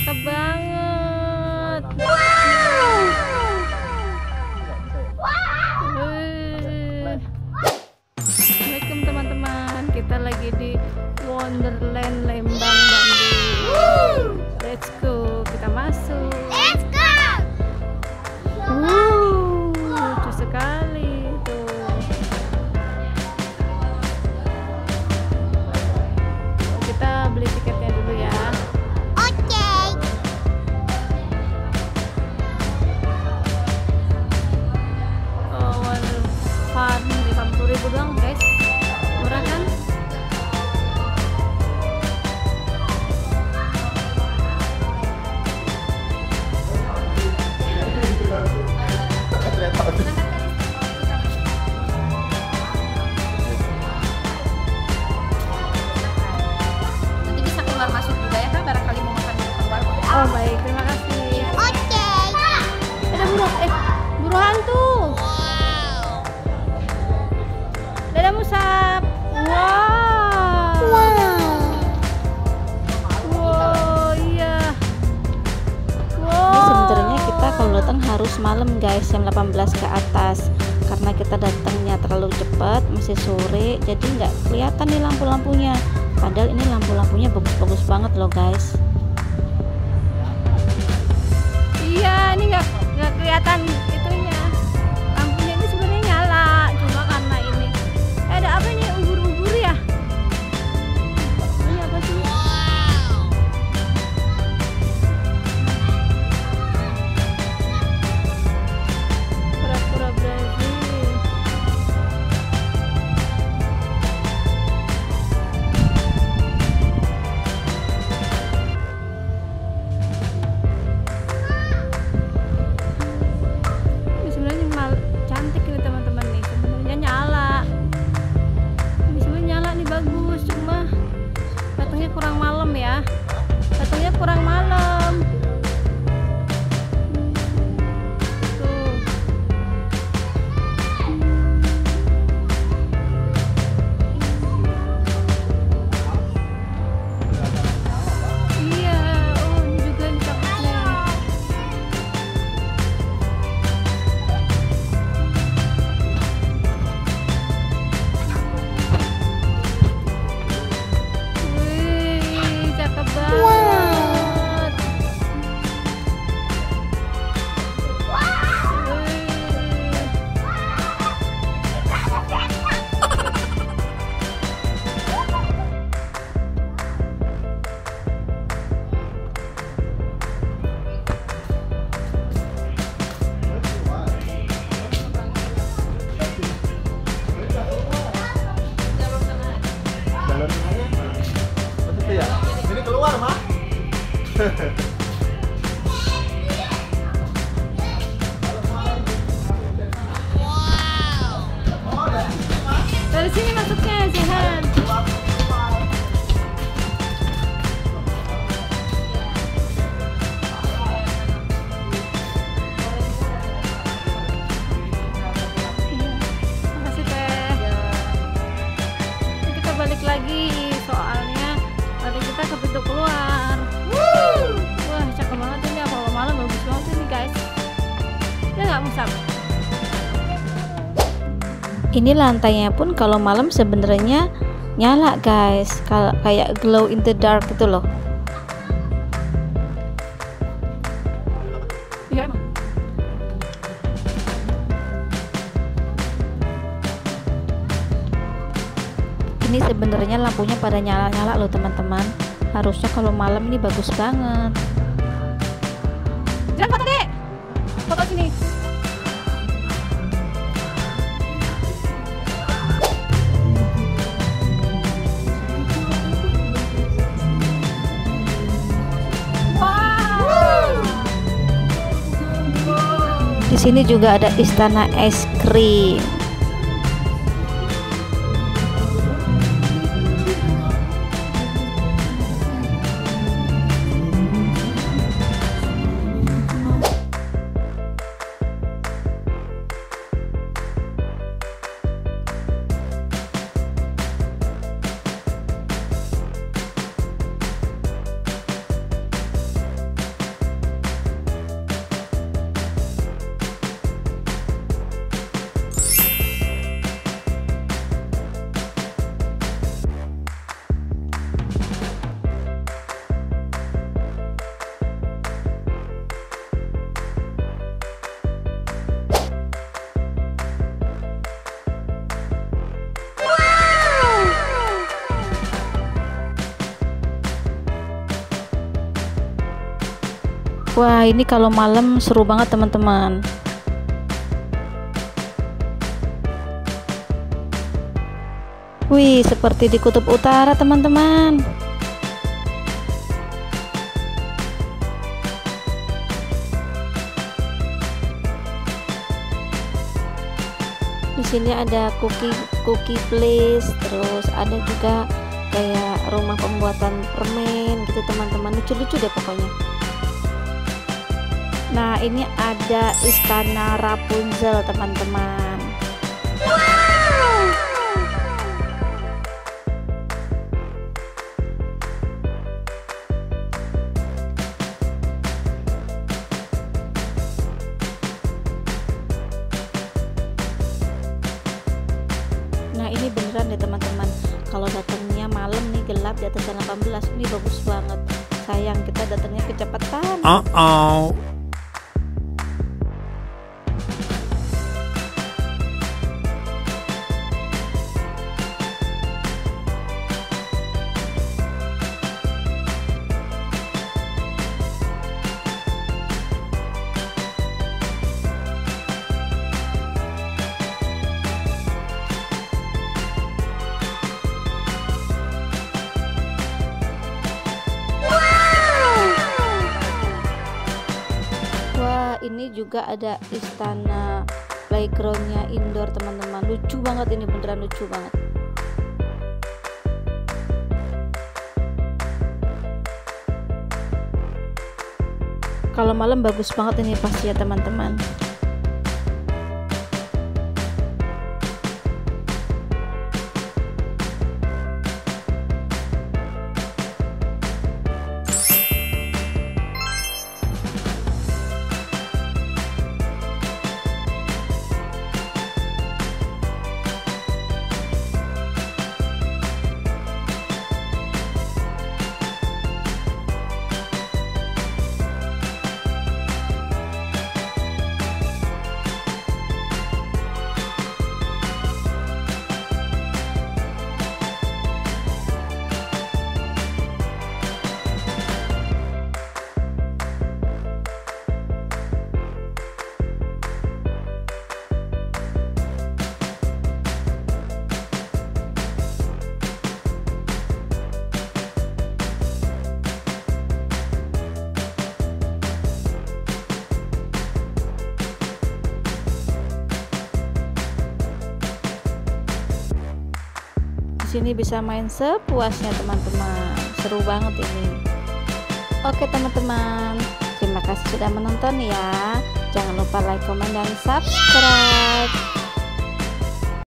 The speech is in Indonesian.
cakep banget. Assalamualaikum teman-teman, kita lagi di Wonderland Lembang, Bandung. Let's go, kita masuk. Let's go. Lucu sekali tuh. Kita beli tiketnya dulu ya. Oke. Wonder Fun 50.000 doang guys, murah kan? Nanti bisa keluar masuk juga ya kan, barangkali mau makan di keluar. Oh baik, terima kasih. Oke. Ada burung hantu. Dadah Musab. Wow. Wow, iya. Ini sebenarnya kita kalau datang harus malam guys, jam 18 ke atas, karena kita datangnya terlalu cepat, masih sore, jadi nggak kelihatan nih lampu-lampunya, padahal ini lampu-lampunya bagus-bagus banget loh guys. Iya, ini nggak kelihatan itunya. Lampunya ini sebenarnya nyala, cuma karena ini. Ada apa ini, ubur-ubur ya? Ini apa sih? Kura-kura Brazil. Ini sebenarnya cantik ini teman-teman nih. Sebenarnya nyala. Ini sebenarnya nyala nih, bagus. Cuma datangnya kurang malam ya. Datangnya kurang malam. Tuh. Iya, oh ini juga nih cakepnya. Wih, cakep banget. Ini keluar, Mak. Dari sini masuknya, Zihan. Makasih Teh. Nanti kita balik lagi, soalnya tadi kita ke pintu keluar. Wah, cakep banget ini, apa malam bagus banget ini guys. Ya nggak, Musab? Ini lantainya pun kalau malam sebenarnya nyala guys, kayak glow in the dark gitu loh. Iya emang. Ini sebenarnya lampunya pada nyala-nyala loh teman-teman, harusnya kalau malam ini bagus banget. Jangan foto deh. Foto sini. Di sini juga ada istana es krim. Wah, ini kalau malam seru banget teman-teman. Wih, seperti di kutub utara teman-teman. Di sini ada cookie place, terus ada juga kayak rumah pembuatan permen gitu teman-teman, lucu-lucu deh pokoknya. Nah, ini ada istana Rapunzel teman-teman. Nah, ini beneran deh teman-teman, kalau datangnya malam nih gelap di atas 18 ini bagus banget. Sayang kita datangnya kecepatan. Ini juga ada istana playgroundnya indoor teman-teman, lucu banget ini, beneran lucu banget. Kalau malam bagus banget ini pasti ya teman-teman. Di sini bisa main sepuasnya teman-teman, seru banget ini. Oke teman-teman, terima kasih sudah menonton ya. Jangan lupa like, komen, dan subscribe.